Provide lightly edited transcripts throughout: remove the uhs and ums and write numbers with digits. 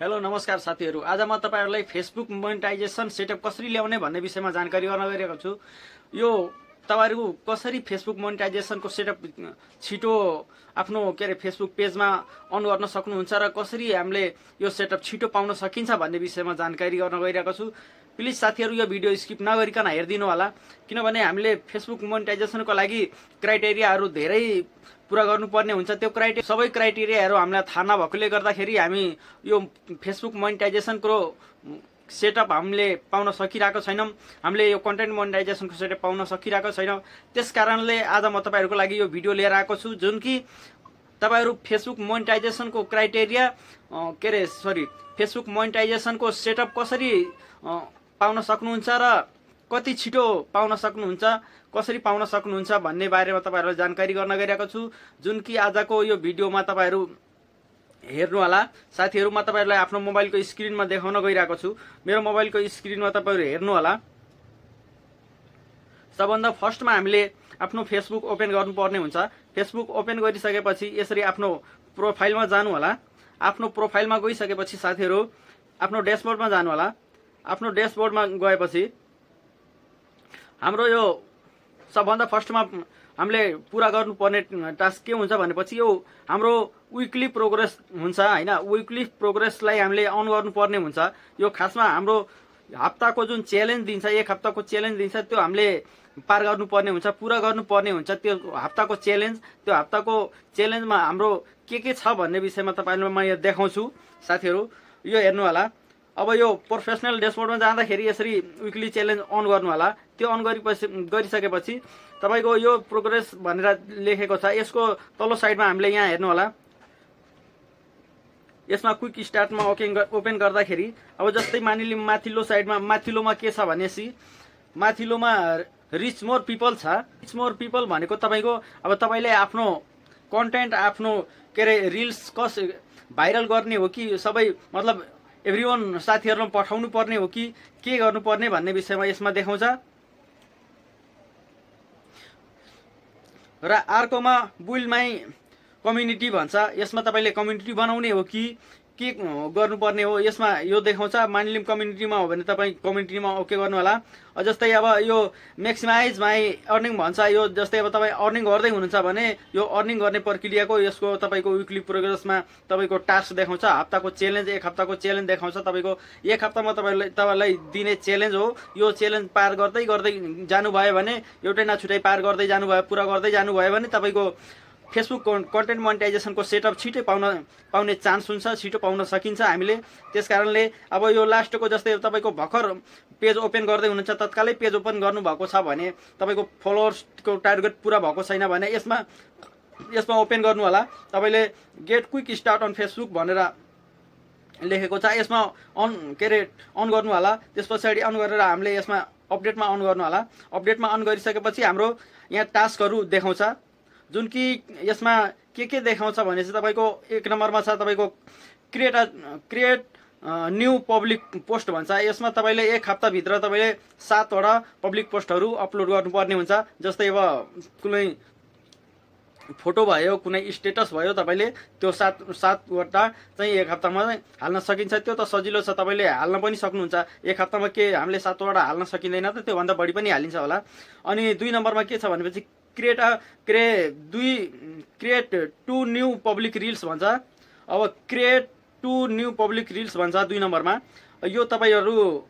Hello नमस्कार साथीहरू। आज म तपाईहरुलाई फेसबुक मोनेटाइजेसन सेटअप कसरी ल्याउने भन्ने विषयमा जानकारी गर्न गइरहेको छु। यो तपाईहरु कसरी फेसबुक मोनेटाइजेसनको सेटअप छिटो आफ्नो फेसबुक पेजमा अन गर्न सक्नुहुन्छ र कसरी हामीले यो सेटअप छिटो पाउन सकिन्छ भन्ने विषयमा जानकारी गर्न गइरहेको छु। प्लिज साथीहरू यो भिडियो स्किप नगरिकन हेर्दिनु होला, किनभने हामीले फेसबुक मोनेटाइजेसनको लागि क्राइटेरियाहरू धेरै पूरा गर्नुपर्ने हुन्छ। त्यो सबै क्राइटेरियाहरू हामीलाई थाहा नभएकोले गर्दाखेरि हामी यो फेसबुक मोनेटाइजेसनको सेटअप हामीले पाउन सकिरहेको छैनौं। हामीले यो कन्टेन्ट मोनेटाइजेसनको सेटअप पाउन सकिरहेको छैनौं। त्यसकारणले आज म तपाईहरुको लागि यो भिडियो लिएर आएको छु, जुन कि तपाईहरु फेसबुक मोनेटाइजेसनको क्राइटेरिया फेसबुक मोनेटाइजेसनको सेटअप कसरी पाउन सक्नुहुन्छ र कति छिटो पाउन सक्नुहुन्छ, कसरी पाउन सक्नुहुन्छ भन्ने बारेमा तपाईहरुलाई जानकारी गर्न गइरहेको छु, जुन कि आजको यो भिडियोमा तपाईहरु हेर्नु होला। साथीहरु, म तपाईहरुलाई आफ्नो मोबाइलको स्क्रिनमा देखाउन गइरहेको छु। मेरो मोबाइलको स्क्रिनमा तपाईहरु हेर्नु होला। सबभन्दा फर्स्टमा हामीले आफ्नो फेसबुक ओपन गर्नुपर्ने हुन्छ। फेसबुक ओपन गरिसकेपछि यसरी आफ्नो प्रोफाइलमा जानु होला। आफ्नो प्रोफाइलमा गइसकेपछि साथीहरु आफ्नो ड्याशबोर्डमा जानु होला। आफ्नो ड्याशबोर्डमा गएपछि हाम्रो यो सबभन्दा फर्स्टमा हामीले पूरा गर्नुपर्ने टास्क के हुन्छ भनेपछि यो हाम्रो विकली प्रोग्रेस हुन्छ हैन। विकली प्रोग्रेसलाई हामीले अन गर्नुपर्ने हुन्छ। यो खासमा हाम्रो हप्ताको जुन च्यालेन्ज दिन्छ, एक हप्ताको च्यालेन्ज दिन्छ, त्यो हामीले पार गर्नुपर्ने हुन्छ, पूरा गर्नुपर्ने हुन्छ। त्यो हप्ताको हप्ताको च्यालेन्जमा हाम्रो के छ भन्ने विषयमा तपाईहरुलाई म यहाँ देखाउँछु। साथीहरु यो हेर्नु होला। अब यो प्रोफेसनल ड्याशबोर्डमा जाँदाखेरि यसरी विकली च्यालेन्ज अन गर्नु होला। त्यो अन गरिसकेपछि तपाईको यो प्रोग्रेस भनेर लेखेको छ, यसको तल्लो साइडमा हामीले यहाँ हेर्नु होला। यसमा क्विक स्टार्टमा ओपन गर्दाखेरि अब जस्तै मानिलिउँ माथिल्लो साइडमा माथिल्लोमा के छ भनेसी माथिल्लोमा रिच मोर पिपल छ। रिच मोर पिपल भनेको तपाईको अब तपाईले आफ्नो कन्टेन्ट आफ्नो रिल्स भाइरल गर्ने हो कि सबै मतलब एभ्रीवन साथीहरुलाई पठाउनु पर्ने हो कि के गर्नुपर्ने भन्ने विषयमा यसमा देखाउँछ। र अर्कोमा बुइल्ड माई कम्युनिटी भन्छ। यसमा तपाईले कम्युनिटी बनाउने हो कि के गर्नुपर्ने हो, यसमा यो देखाउँछ। मानिलिउँ कम्युनिटीमा हो भने तपाई कम्युनिटीमा ओके गर्नु होला। जस्तै अब यो म्याक्सिमाइज माई अर्निङ भन्छ। यो जस्तै अब तपाई अर्निङ गर्दै हुनुहुन्छ भने यो अर्निङ गर्ने प्रक्रियाको यसको तपाईको विकली प्रोग्रेसमा तपाईको टास्क देखाउँछ। हप्ताको च्यालेन्ज, एक हप्ताको च्यालेन्ज देखाउँछ। तपाईको एक हप्तामा तपाईलाई दिने च्यालेन्ज हो। यो च्यालेन्ज पार गर्दै गर्दै जानुभयो भने एउटै नछुटाइ पार गर्दै जानुभयो, पूरा गर्दै जानुभयो भने तपाईको फेसबुक कन्टेन्ट मोनेटाइजेसनको सेटअप छिटै पाउने चान्स हुन्छ, छिटो पाउन सकिन्छ हामीले। त्यसकारणले अब यो लास्टको जस्तै तपाईको भर्खर पेज ओपन गर्दै हुनुहुन्छ, तत्कालै पेज ओपन गर्नु भएको छ भने तपाईको फलोअर्सको टार्गेट पूरा भएको छैन भने यसमा ओपन गर्नु होला। तपाईले get quick start on Facebook भनेर लेखेको छ, यसमा अन गर्नु होला। त्यसपछि अन गरेर हामीले यसमा अपडेटमा अन गर्नु होला। अपडेटमा अन गरिसकेपछि हाम्रो यहाँ टास्कहरु देखाउँछ, जुन कि यसमा के देखाउँछ भने चाहिँ तपाईको एक नम्बरमा छ तपाईको क्रिएट न्यू पब्लिक पोस्ट भन्छ। यसमा तपाईले एक हप्ता भित्र तपाईले 7 वटा पब्लिक पोस्टहरु अपलोड गर्नुपर्ने हुन्छ। जस्तै अब कुनै फोटो भयो, कुनै स्टेटस भयो, तपाईले त्यो 7 वटा चाहिँ एक हप्तामा हाल्न सकिन्छ। त्यो त सजिलो छ, तपाईले हाल्न पनि सक्नुहुन्छ। एक हप्तामा के हामीले 7 वटा हाल्न सकिँदैन त, त्यो भन्दा बढी पनि हालिन्छ होला। अनि 2 नम्बरमा के छ भनेपछि क्रिएट 2 न्यू पब्लिक रिल्स भन्छ। अब क्रिएट 2 न्यू पब्लिक रिल्स भन्छ 2 नम्बरमा। यो तपाईहरु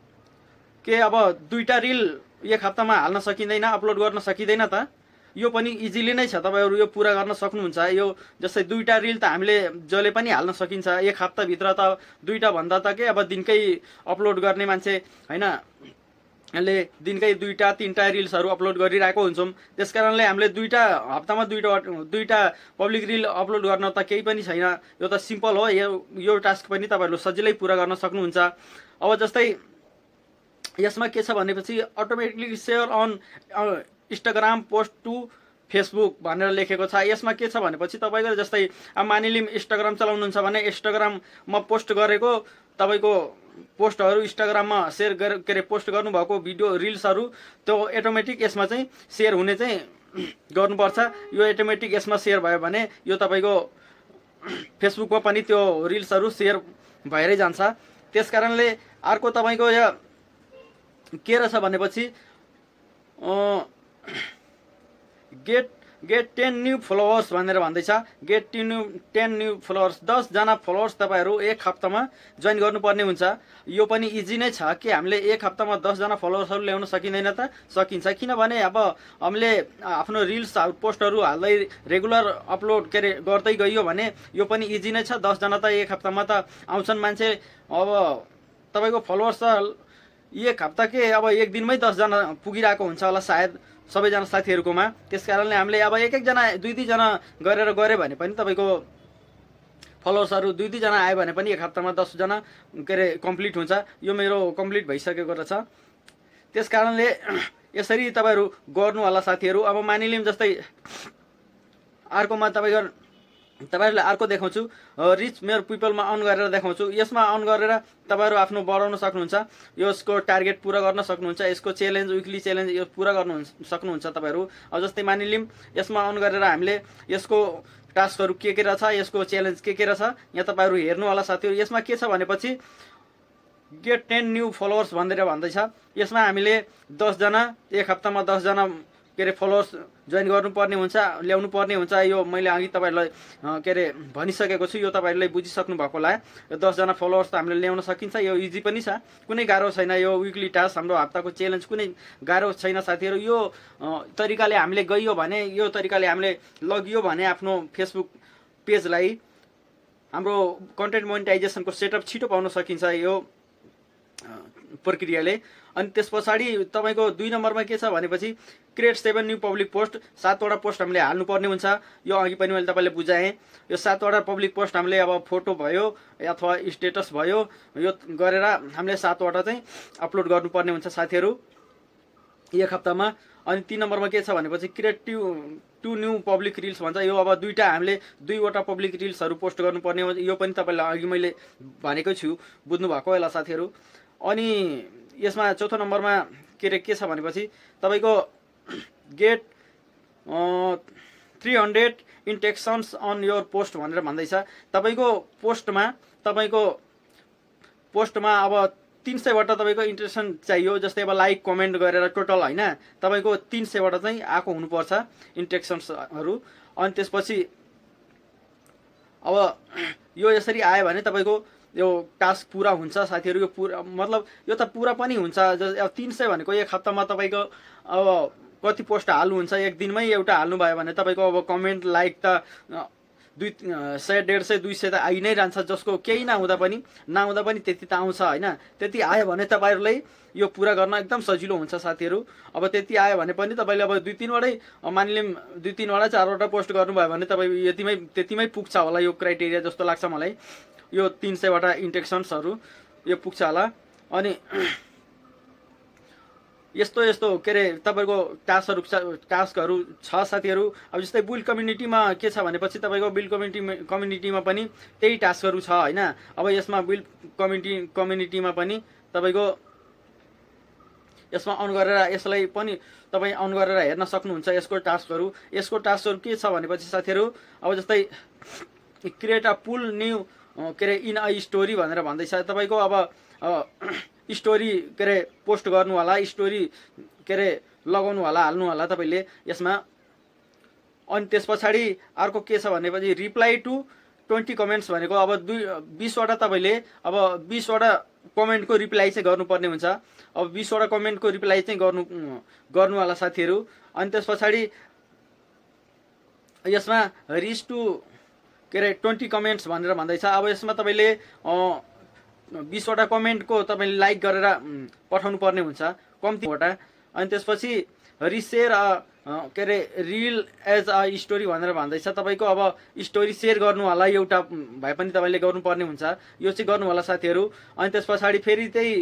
अब 2टा रिल एक हप्तामा हाल्न सकिँदैन, अपलोड गर्न सकिँदैन त? यो पनि इजिली नै छ, तपाईहरु यो पूरा गर्न सक्नुहुन्छ। यो जस्तै 2टा रिल त हामीले जले पनि हाल्न सकिन्छ। एक हप्ता भित्र त 2टा भन्दा त के अब दिनकै अपलोड गर्ने मान्छे हैन ले दिनकै 2टा 3टा रिल्सहरु अपलोड गरिरहेको हुन्छौं। त्यसकारणले हामीले हप्तामा 2टा पब्लिक रिल अपलोड गर्न त केही पनि छैन। यो त सिम्पल हो। यो टास्क पनि तपाईहरुले सजिलै पूरा गर्न सक्नुहुन्छ। अब जस्तै यसमा के छ भनेपछि automatically share on Instagram post to Facebook भनेर लेखेको छ। यसमा के छ भनेपछि तपाईको जस्तै अब मानिलिउँ इन्स्टाग्राम चलाउनुहुन्छ भने इन्स्टाग्राममा पोस्ट गरेको तपाईको पोस्टहरु इन्स्टाग्राममा शेयर पोस्ट गर्नुभएको भिडियो रिल्सहरु त्यो अटोमेटिक यसमा चाहिँ शेयर हुने चाहिँ गर्नुपर्छ। यो अटोमेटिक यसमा शेयर भयो भने यो तपाईको फेसबुकमा पनि त्यो रिल्सहरू सेयर भएरै जान्छ। त्यस कारणले अर्को तपाईँको यहाँ के रहेछ भनेपछि गेट 10 न्यू फलोवर्स भनेर भन्दैछ। गेट 10 न्यू फलोवर्स, 10 जना फलोवर्स तपाईँहरू एक हप्तामा जोइन गर्नुपर्ने हुन्छ। यो पनि इजी नै छ कि हामीले एक हप्तामा 10 जना फलोवर्सहरू ल्याउन सकिँदैन त? सकिन्छ, किनभने अब हामीले आफ्नो रिल्स पोस्टहरू हाल्दै रेगुलर अपलोड गर्दै गइयो भने यो पनि इजी नै छ। 10 जना त एक हप्तामा त आउँछन् मान्छे। अब तपाईँको फलोवर्स त एक हप्ता के अब एक दिनमै 10 जना पुगिरहेको हुन्छ होला सायद सबैजना साथीहरूकोमा। त्यस कारणले हामीले अब एक जना 2-2 जना गरेर गऱ्यो भने पनि तपाईँको फलोवर्सहरू 2-2 जना आयो भने पनि एक हप्तामा 10 जना कम्प्लिट हुन्छ। यो मेरो कम्प्लिट भइसकेको रहेछ। त्यस कारणले यसरी तपाईँहरू गर्नु होला साथीहरू। अब मानिलिउँ जस्तै अर्कोमा तपाईँहरूलाई अर्को देखाउँछु, रिच मोर पिपलमा अन गरेर देखाउँछु। यसमा अन गरेर तपाईँहरू आफ्नो बढाउन सक्नुहुन्छ, यसको टार्गेट पुरा गर्न सक्नुहुन्छ, यसको च्यालेन्ज विकली च्यालेन्ज यो पुरा गर्नु सक्नुहुन्छ तपाईँहरू। अब जस्तै मानिलिउँ यसमा अन गरेर हामीले यसको टास्कहरू के रहेछ, यसको च्यालेन्ज के रहेछ यहाँ तपाईँहरू हेर्नु होला साथीहरू। यसमा के छ भनेपछि गेट 10 न्यू फलोवर्स भनेर भन्दैछ। यसमा हामीले 10 जना एक हप्तामा 10 जना फलोवर्स जोइन गर्नुपर्ने हुन्छ, ल्याउनु पर्ने हुन्छ। यो मैले अघि तपाईँहरूलाई भनिसकेको छु, यो तपाईँहरूले बुझिसक्नु भएको होला। यो 10 जना फलोवर्स त हामीले ल्याउन सकिन्छ, यो इजी पनि छ, कुनै गाह्रो छैन। यो विकली टास्क हाम्रो हप्ताको च्यालेन्ज कुनै गाह्रो छैन साथीहरू। यो तरिकाले हामीले गइयो भने, यो तरिकाले हामीले लगियो भने आफ्नो फेसबुक पेजलाई हाम्रो कन्टेन्ट मोनेटाइजेसनको सेटअप छिटो पाउन सकिन्छ यो प्रक्रियाले। अनि त्यस पछाडि तपाईँको 2 नम्बरमा के छ भनेपछि क्रिएट 7 न्यू पब्लिक पोस्ट, 7 वटा पोस्ट हामीले हाल्नुपर्ने हुन्छ। यो अघि पनि मैले तपाईँले बुझाएँ। यो 7 वटा पब्लिक पोस्ट हामीले अब फोटो भयो अथवा स्टेटस भयो, यो गरेर हामीले 7 वटा चाहिँ अपलोड गर्नुपर्ने हुन्छ साथीहरू एक हप्तामा। अनि 3 नम्बरमा के छ भनेपछि क्रिएट 2 न्यू पब्लिक रिल्स भन्छ। यो अब 2टा हामीले 2 वटा पब्लिक रिल्सहरू पोस्ट गर्नुपर्ने हो। यो पनि तपाईँलाई अघि मैले भनेकै छु, बुझ्नु भएको होला साथीहरू। अनि यसमा चौथो नम्बरमा के छ भनेपछि तपाईँको गेट 300 इन्टेक्सन्स अन योर पोस्ट भनेर भन्दैछ। तपाईँको पोस्टमा अब 300 वटा तपाईँको इन्ट्रेक्सन चाहियो। जस्तै अब लाइक कमेन्ट गरेर टोटल होइन, तपाईँको 300 वटा चाहिँ आएको हुनुपर्छ इन्ट्रेक्सन्सहरू। अनि त्यसपछि अब यो यसरी आयो भने तपाईँको यो टास्क पुरा हुन्छ साथीहरू। यो पुरा मतलब यो त पुरा पनि हुन्छ। अब 300 भनेको एक हप्तामा तपाईँको अब कति पोस्ट हाल्नुहुन्छ, एक दिनमै एउटा हाल्नुभयो भने तपाईँको अब कमेन्ट लाइक त 100, 150, 200 त आइ नै रहन्छ। जसको केही नहुँदा पनि त्यति त आउँछ होइन। त्यति आयो भने तपाईँहरूलाई यो पुरा गर्न एकदम सजिलो हुन्छ साथीहरू। अब त्यति आयो भने पनि तपाईँले अब 2-3 वटै मानिलिउँ 2-3 वटा 4 वटा पोस्ट गर्नुभयो भने तपाईँ त्यतिमै पुग्छ होला यो क्राइटेरिया जस्तो लाग्छ मलाई। यो 300 वटा इन्टेक्सन्सहरू यो पुग्छ होला। अनि यस्तो तपाईँको टास्कहरू छ साथीहरू। अब जस्तै बिल्ड कम्युनिटीमा के छ भनेपछि तपाईँको बिल्ड कम्युनिटीमा पनि त्यही टास्कहरू छ होइन। अब यसमा बिल्ड कम्युनिटीमा पनि तपाईँको यसमा अन गरेर यसलाई पनि तपाईँ अन गरेर हेर्न सक्नुहुन्छ यसको टास्कहरू के छ भनेपछि साथीहरू। अब जस्तै create a poll new in a story भनेर भन्दैछ। तपाईँको अब स्टोरी पोस्ट गर्नु होला, स्टोरी लगाउनु होला, हाल्नु होला तपाईँले यसमा। अनि त्यस पछाडि अर्को के छ भनेपछि रिप्लाई टु 20 कमेन्ट्स भनेको अब 20 वटा तपाईँले अब 20 वटा कमेन्टको रिप्लाई चाहिँ गर्नुपर्ने हुन्छ। अब 20 वटा कमेन्टको रिप्लाई चाहिँ गर्नु होला साथीहरू। अनि त्यस पछाडि यसमा रिच टु 20 कमेन्ट्स भनेर भन्दैछ। अब यसमा तपाईँले 20 वटा कमेन्टको तपाईँले लाइक गरेर पठाउनु पर्ने हुन्छ कम्तीवटा। अनि त्यसपछि रिसेयर रिल एज अ स्टोरी भनेर भन्दैछ। तपाईँको अब स्टोरी सेयर गर्नु होला, एउटा भए पनि तपाईँले गर्नुपर्ने हुन्छ, यो चाहिँ गर्नु होला साथीहरू। अनि त्यस पछाडि फेरि त्यही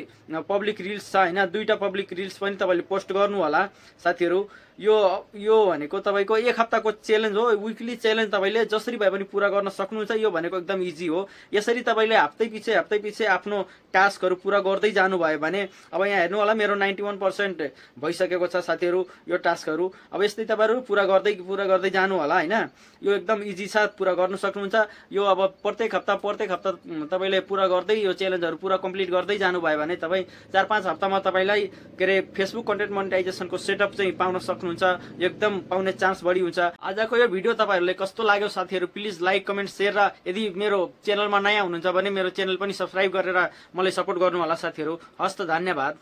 पब्लिक रिल्स छ होइन, 2टा पब्लिक रिल्स पनि तपाईँले पोस्ट गर्नु होला साथीहरू। यो भनेको तपाईँको एक हप्ताको च्यालेन्ज हो, विकली च्यालेन्ज तपाईँले जसरी भए पनि पुरा गर्न सक्नुहुन्छ। यो भनेको एकदम इजी हो। यसरी तपाईँले हप्तै पछि आफ्नो टास्कहरू पुरा गर्दै जानुभयो भने अब यहाँ हेर्नु होला मेरो 91% भइसकेको छ साथीहरू यो टास्कहरू। अब यस्तै तपाईँहरू पुरा गर्दै जानु होला हैन। यो एकदम इजी छ, पुरा गर्न सक्नुहुन्छ। यो अब प्रत्येक हप्ता तपाईँले पुरा गर्दै यो च्यालेन्जहरू पुरा कम्प्लिट गर्दै जानुभयो भने तपाईँ 4-5 हप्तामा तपाईँलाई के अरे फेसबुक कन्टेन्ट मोनेटाइजेसनको सेटअप चाहिँ पाउन सक्नुहुन्छ। एकदम पाउने चान्स बढी हुन्छ। आजको यो भिडियो तपाईँहरूले कस्तो लाग्यो साथीहरू प्लिज लाइक कमेन्ट शेयर र यदि मेरो च्यानलमा नयाँ हुनुहुन्छ भने मेरो च्यानल पनि सब्स्क्राइब गरेर मलाई सपोर्ट गर्नु होला साथीहरू। हस्त धन्यवाद।